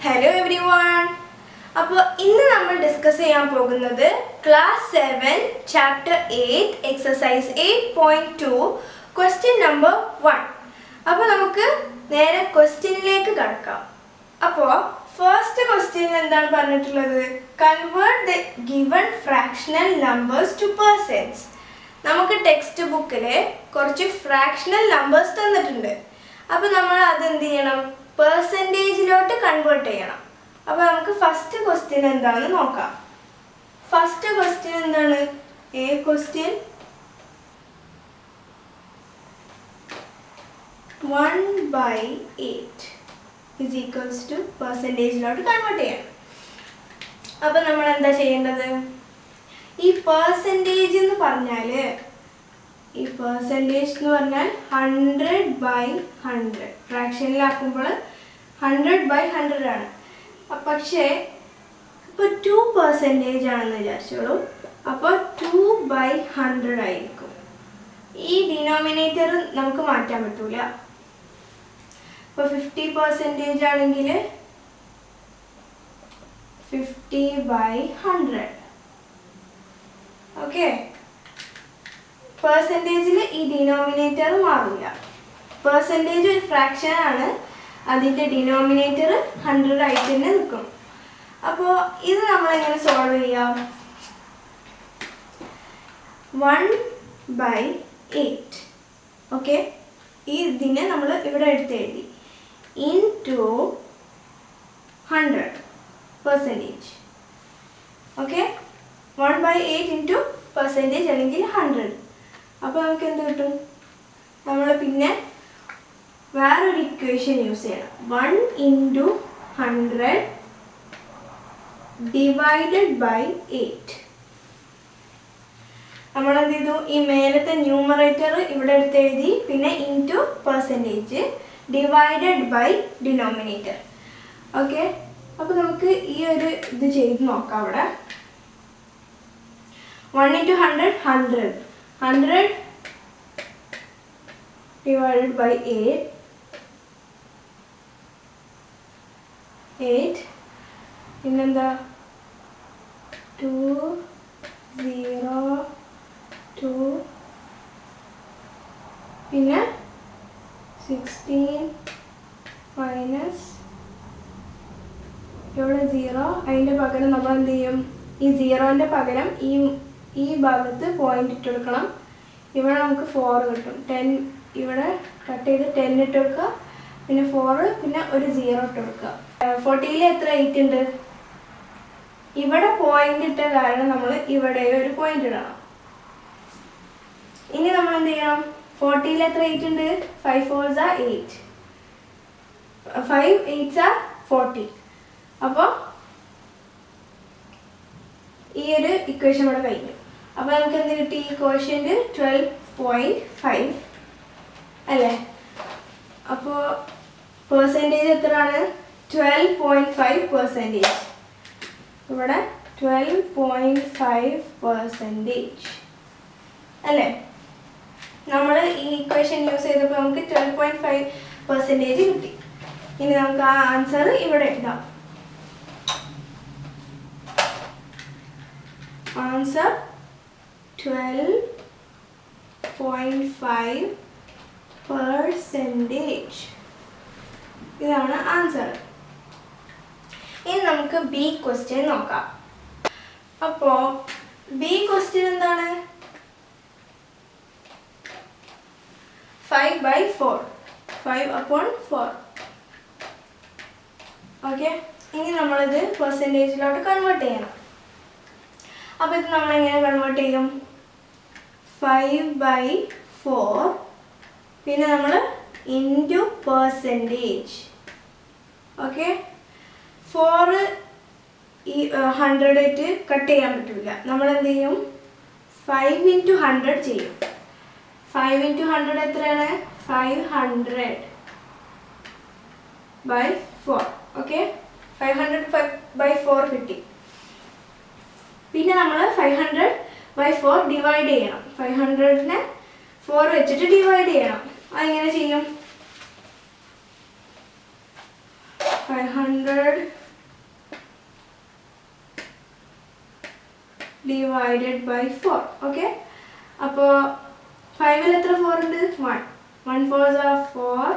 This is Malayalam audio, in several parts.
Hello everyone. അപ്പോൾ ഇന്ന് നമ്മൾ ഡിസ്കസ് ചെയ്യാൻ പോകുന്നത് class 7 chapter 8 exercise 8.2 question number 1. അപ്പോൾ നമുക്ക് നേരെ ക്വസ്റ്റ്യനിലേക്ക് കടക്കാം. അപ്പോൾ ഫസ്റ്റ് ക്വസ്റ്റ്യനിൽ എന്താണ് പറഞ്ഞിട്ടുള്ളത്? Convert the given fractional numbers to percents. നമുക്ക് ടെക്സ്റ്റ് ബുക്കിൽ കുറച്ച് ഫ്രാക്ഷണൽ നമ്പേഴ്സ് തന്നിട്ടുണ്ട്. അപ്പോൾ നമ്മൾ അത് എന്ത് ചെയ്യണം? പെർസെൻറ്റേജിലോട്ട് കൺവേർട്ട് ചെയ്യണം. അപ്പോൾ നമുക്ക് ഫസ്റ്റ് ക്വസ്റ്റ്യൻ എന്താണെന്ന് നോക്കാം. ഫസ്റ്റ് ക്വസ്റ്റ്യൻ എന്താണ്? A question 1/8 is equals to പെർസെൻറ്റേജിലോട്ട് കൺവേർട്ട് ചെയ്യണം. അപ്പോൾ നമ്മൾ എന്താ ചെയ്യേണ്ടത്? ഈ പെർസെൻറ്റേജ് എന്ന് പറഞ്ഞാൽ ഈ പെർസെൻറ്റേജ് എന്ന് പറഞ്ഞാൽ 100/100 ഫ്രാക്ഷനിലാക്കുമ്പോൾ 100/100 ആണ്. പക്ഷേ ഇപ്പോൾ 2% ആണെന്ന് വിചാരിച്ചോളൂ. അപ്പോൾ 2/100 ആയിരിക്കും. ഈ ഡിനോമിനേറ്റർ നമുക്ക് മാറ്റാൻ പറ്റൂല. ഇപ്പോൾ 50% ആണെങ്കിൽ 50/100. ഓക്കെ, പെർസെൻറ്റേജിൽ ഈ ഡിനോമിനേറ്റർ മാറില്ല. പെർസെൻറ്റേജ് ഒരു ഫ്രാക്ഷൻ ആണ്, അതിൻ്റെ ഡിനോമിനേറ്റർ 100 ആയിട്ട് തന്നെ നിൽക്കും. അപ്പോൾ ഇത് നമ്മളെങ്ങനെ സോൾവ് ചെയ്യാം? 1/8 ഓക്കെ, ഈ ഇതിനെ നമ്മൾ ഇവിടെ എടുത്ത് എഴുതി ഇൻറ്റു 100%. ഓക്കെ, 1/8 ഇൻറ്റു പെർസെൻറ്റേജ് അല്ലെങ്കിൽ 100. അപ്പോൾ നമുക്ക് എന്ത് കിട്ടും? നമ്മൾ പിന്നെ വേറൊരു ഇക്വേഷൻ യൂസ് ചെയ്യണം. 1 × 100 / 8. നമ്മൾ എന്ത് ചെയ്തു? ഈ മേലത്തെ ന്യൂമറേറ്റർ ഇവിടെ എടുത്ത് എഴുതി, പിന്നെ into percentage divided by denominator. Okay, അപ്പോൾ നമുക്ക് ഈ ഒരു ഇത് ചെയ്ത് നോക്കാം. അവിടെ 1 × 100 100 divided by 8 പിന്നെന്താ 2 0 2 പിന്നെ 16 മൈനസ് ഇവിടെ 0. അതിൻ്റെ പകരം നമ്മൾ എന്ത് ചെയ്യും? ഈ 0ൻ്റെ പകരം ഈ ഭാഗത്ത് പോയിന്റ് ഇട്ട് കൊടുക്കണം. ഇവിടെ നമുക്ക് 4 കിട്ടും. 10 ഇവിടെ കട്ട് ചെയ്ത് 10 ഇട്ട് കൊടുക്കുക, പിന്നെ 4, പിന്നെ ഒരു 0 ഇട്ട് കൊടുക്കുക. 40ൽ എത്ര 8 ഉണ്ട്? ഇവിടെ പോയിന്റ് ഇട്ട കാരണം നമ്മൾ ഇവിടെ ഒരു പോയിന്റ് ഇടണം. ഇനി നമ്മൾ എന്ത് ചെയ്യണം? 40ൽ എത്ര 8 ഉണ്ട്? 5 4s are 8, 5 8s are 40. അപ്പോൾ ഈ ഒരു ഇക്വേഷൻ ഇവിടെ കഴിഞ്ഞു. അപ്പോൾ നമുക്ക് എന്ത് കിട്ടി? ഈ കോഷ്യന്റ് 12.5 അല്ലേ? അപ്പോൾ പെർസെൻറ്റേജ് എത്രയാണ്? 12.5%. ഇവിടെ 12.5% അല്ലേ? നമ്മൾ ഈ ഇക്വേഷൻ യൂസ് ചെയ്തപ്പോൾ നമുക്ക് 12.5% കിട്ടി. ഇനി നമുക്ക് ആ ആൻസർ ഇവിടെ എഴുതാം. ആൻസർ 12.5%. ഇതാണ് ആൻസർ. ഇനി നമുക്ക് ബി ക്വസ്റ്റ്യൻ നോക്കാം. അപ്പോൾ ബി ക്വസ്റ്റ്യൻ എന്താണ്? 5/4 5/4. ഓക്കെ, ഇനി നമ്മളിത് പെർസെൻറ്റേജിലോട്ട് കൺവേർട്ട് ചെയ്യണം. അപ്പോൾ ഇത് നമ്മളെങ്ങനെ കൺവേർട്ട് ചെയ്യും? 5/4 പിന്നെ നമ്മൾ ഇൻറ്റു പെർസെൻറ്റേജ്. ഓക്കെ, 4 ഈ 100 ആയിട്ട് കട്ട് ചെയ്യാൻ പറ്റില്ല. നമ്മൾ എന്ത് ചെയ്യും? 5 × 100 ചെയ്യും. 5 × 100 എത്രയാണ്? 500/4. ഓക്കെ, 500/4 കിട്ടി. പിന്നെ നമ്മൾ 500/4 ഡിവൈഡ് ചെയ്യണം. 500നെ 4 വെച്ചിട്ട് ഡിവൈഡ് ചെയ്യണം. അതെങ്ങനെ ചെയ്യും? 500 divided by 4. Okay, അപ്പോൾ 5 ൽ എത്ര 4 ഉണ്ട്? 1. 1 4s are 4.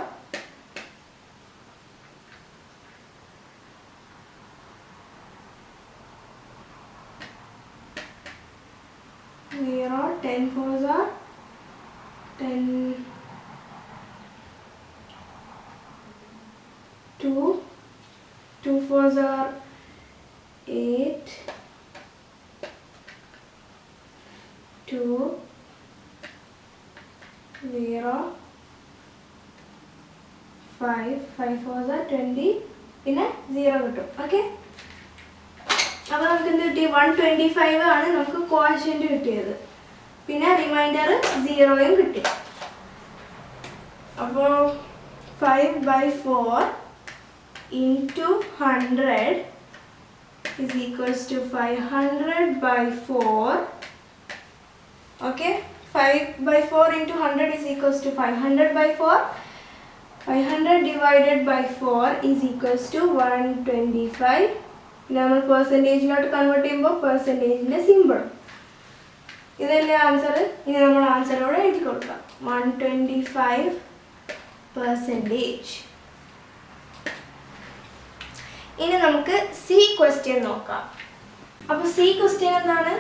0. 10 4s are 10. 2. 2 4s are 8. 2 0 5 5 4s are 20 പിന്നെ 0 കിട്ടും. ഓക്കെ, അപ്പോൾ നമുക്ക് എന്ത് കിട്ടി? 125 ആണ് നമുക്ക് കോഷ്യന്റ് കിട്ടിയത്. പിന്നെ റിമൈൻഡർ 0യും കിട്ടി. അപ്പോൾ 5/4 into 100 is equals to 500/4. Okay, 5/4 into 100 is equals to 500/4. 500 divided by 4 is equals to 125. നമ്മൾ പെർസെൻറ്റേജിലോട്ട് കൺവേർട്ട് ചെയ്യുമ്പോൾ പെർസെൻറ്റേജിൻ്റെ സിമ്പിൾ ഇതല്ലേ ആൻസർ. ഇനി നമ്മൾ ആൻസറോടെ എഴുതി കൊടുക്കാം 125%. ഇനി നമുക്ക് സി ക്വസ്റ്റ്യൻ നോക്കാം. അപ്പോൾ സി ക്വസ്റ്റ്യൻ എന്താണ്?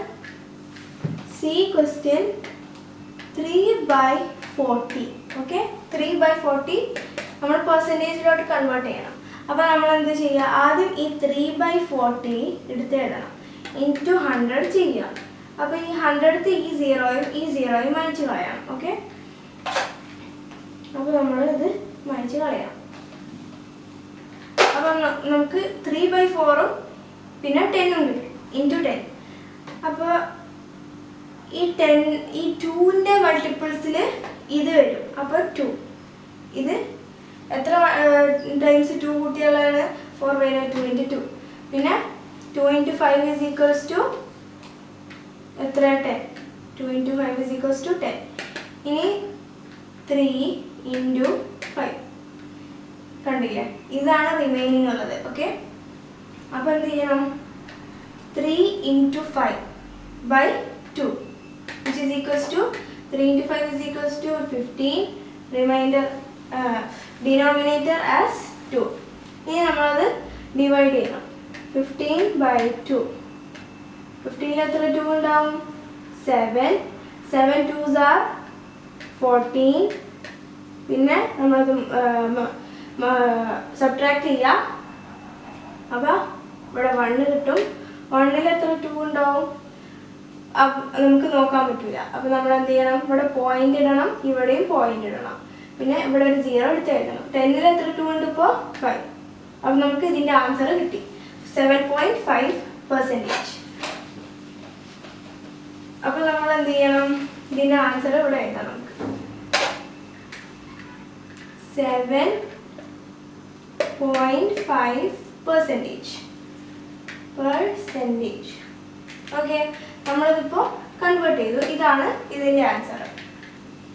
C question 3/40. ഓക്കെ, 3/40 നമ്മൾ പെർസെൻറ്റേജിലോട്ട് കൺവേർട്ട് ചെയ്യണം. അപ്പോൾ നമ്മൾ എന്ത് ചെയ്യുക? ആദ്യം ഈ 3/40 എടുത്ത് എഴുതണം, ഇൻറ്റു 100 ചെയ്യുക. അപ്പോൾ ഈ 100th ഈ 0യും മായ്ച്ച് കളയണം. ഓക്കെ, അപ്പോൾ നമ്മൾ ഇത് മായ്ച്ച് കളയാം. അപ്പം നമുക്ക് 3/4ഉം പിന്നെ 10ഉം കിട്ടും, ഇൻറ്റു 10. അപ്പോൾ ഈ 2ൻ്റെ മൾട്ടിപ്പിൾസിൽ ഇത് വരും. അപ്പോൾ 2 ഇത് എത്ര ടൈംസ് 2 കൂട്ടിയുള്ളതാണ്? 4/2 × 2. പിന്നെ 2 × 5 is equals to എത്ര? 10. 2 × 5 is equals to 10. ഇനി 3 × 5 കണ്ടില്ലേ? ഇതാണ് റിമൈനിങ് ഉള്ളത്. ഓക്കെ, അപ്പോൾ എന്ത് ചെയ്യണം? 3 × 5/2 which is equals to 3 × 5 is equals to 15. Remainder denominator as 2. ഇനി നമ്മളത് ഡിവൈഡ് ചെയ്യണം. 15/2. 15ൽ എത്ര 2 ഉണ്ടാവും? 7. 7 2s are 14. പിന്നെ നമ്മളത് സബ്ട്രാക്ട് ചെയ്യാം. അപ്പോൾ ഇവിടെ 1 കിട്ടും. 1ൽ എത്ര 2 ഉണ്ടാവും? നമുക്ക് നോക്കാൻ പറ്റില്ല. അപ്പോൾ നമ്മൾ എന്ത് ചെയ്യണം? ഇവിടെ പോയിന്റ് ഇടണം, ഇവിടെയും പോയിന്റ് ഇടണം. പിന്നെ ഇവിടെ ഒരു 0 എടുത്ത് എഴുതണം. 10ൽ എത്ര 2 ഉണ്ട്? ഇപ്പോൾ 5. അപ്പോൾ നമുക്ക് ഇതിൻ്റെ ആൻസർ കിട്ടി 7.5%. അപ്പോൾ നമ്മൾ എന്ത് ചെയ്യണം? ഇതിൻ്റെ ആൻസർ ഇവിടെ എഴുതാം. നമുക്ക് 7.5%. ഓക്കെ, നമ്മളിതിപ്പോൾ കൺവേർട്ട് ചെയ്തു. ഇതാണ് ഇതിൻ്റെ ആൻസർ.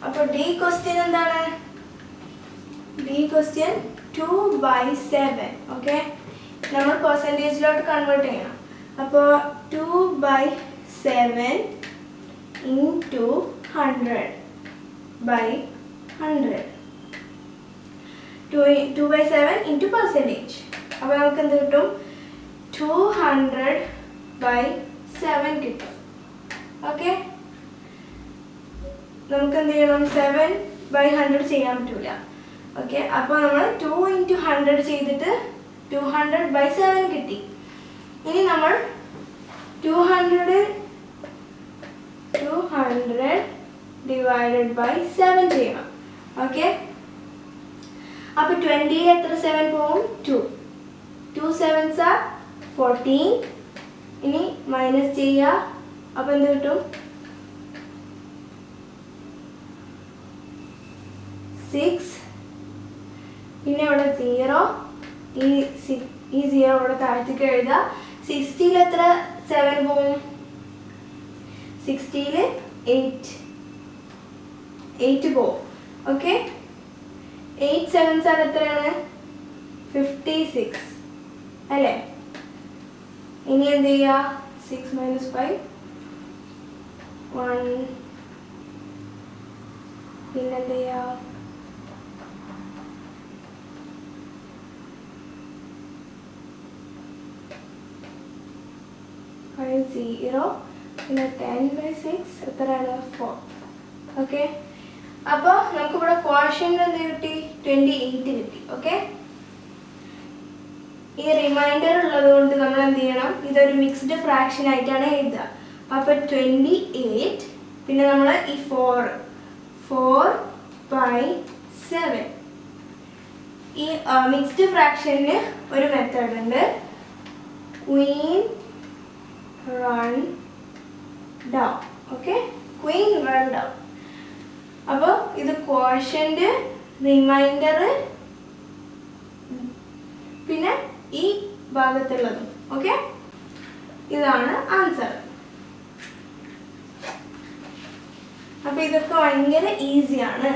അപ്പോൾ ഡി ക്വസ്റ്റ്യൻ എന്താണ്? D question 2/7. ഓക്കെ, നമ്മൾ പെർസെൻറ്റേജിലോട്ട് കൺവേർട്ട് ചെയ്യണം. അപ്പോൾ 2/7 into 100/100. 2/7 into percentage. അപ്പോൾ നമുക്ക് എന്ത് കിട്ടും? 200/7 കിട്ടും. ഓക്കെ, നമുക്ക് എന്ത് ചെയ്യണം? 7/100 ചെയ്യാൻ പറ്റില്ല. ഓക്കെ, അപ്പോൾ നമ്മൾ 2 × 100 ചെയ്തിട്ട് 200/7 കിട്ടി. ഇനി നമ്മൾ 200 divided by 7 ചെയ്യണം. ഓക്കെ, അപ്പോൾ 20ൽ എത്ര 7 പോവും? 2. 2 7s are 14. ഇനി മൈനസ് ചെയ്യുക. അപ്പോൾ എന്ത് കിട്ടും? 6. പിന്നെ ഇവിടെ 0. ഈ 0 ഇവിടെ താഴത്തേക്ക് എഴുതുക. 60ൽ എത്ര 7 പോവും? 60ൽ 8 പോവും. ഓക്കെ, 8 7s are എത്രയാണ്? 56 അല്ലേ? ഇനി എന്ത് ചെയ്യുക? 6 - 5 1. പിന്നെ എന്ത് ചെയ്യുക? 0. പിന്നെ 10/6 എത്രയാണ്? 4. ഓക്കെ, അപ്പോൾ നമുക്കിവിടെ ക്വോഷ്യന്റ് എന്ത് കിട്ടി? 28 കിട്ടി. ഓക്കെ, ഈ റിമൈൻഡർ ഉള്ളത് കൊണ്ട് നമ്മൾ എന്ത് ചെയ്യണം? ഇതൊരു മിക്സ്ഡ് ഫ്രാക്ഷൻ ആയിട്ടാണ് എഴുതുക. അപ്പോൾ 28, പിന്നെ നമ്മൾ ഈ 4/7. ഈ മിക്സ്ഡ് ഫ്രാക്ഷന് ഒരു മെത്തേഡ് ഉണ്ട്, Queen run down. Okay, Queen run down. അപ്പോൾ ഇത് ക്വോഷ്യന്റ്, റിമൈൻഡർ, പിന്നെ ഈ ഭാഗത്തുള്ളതും. ഓക്കെ, ഇതാണ് ആൻസർ. അപ്പോൾ ഇതൊക്കെ ഭയങ്കര ഈസിയാണ്.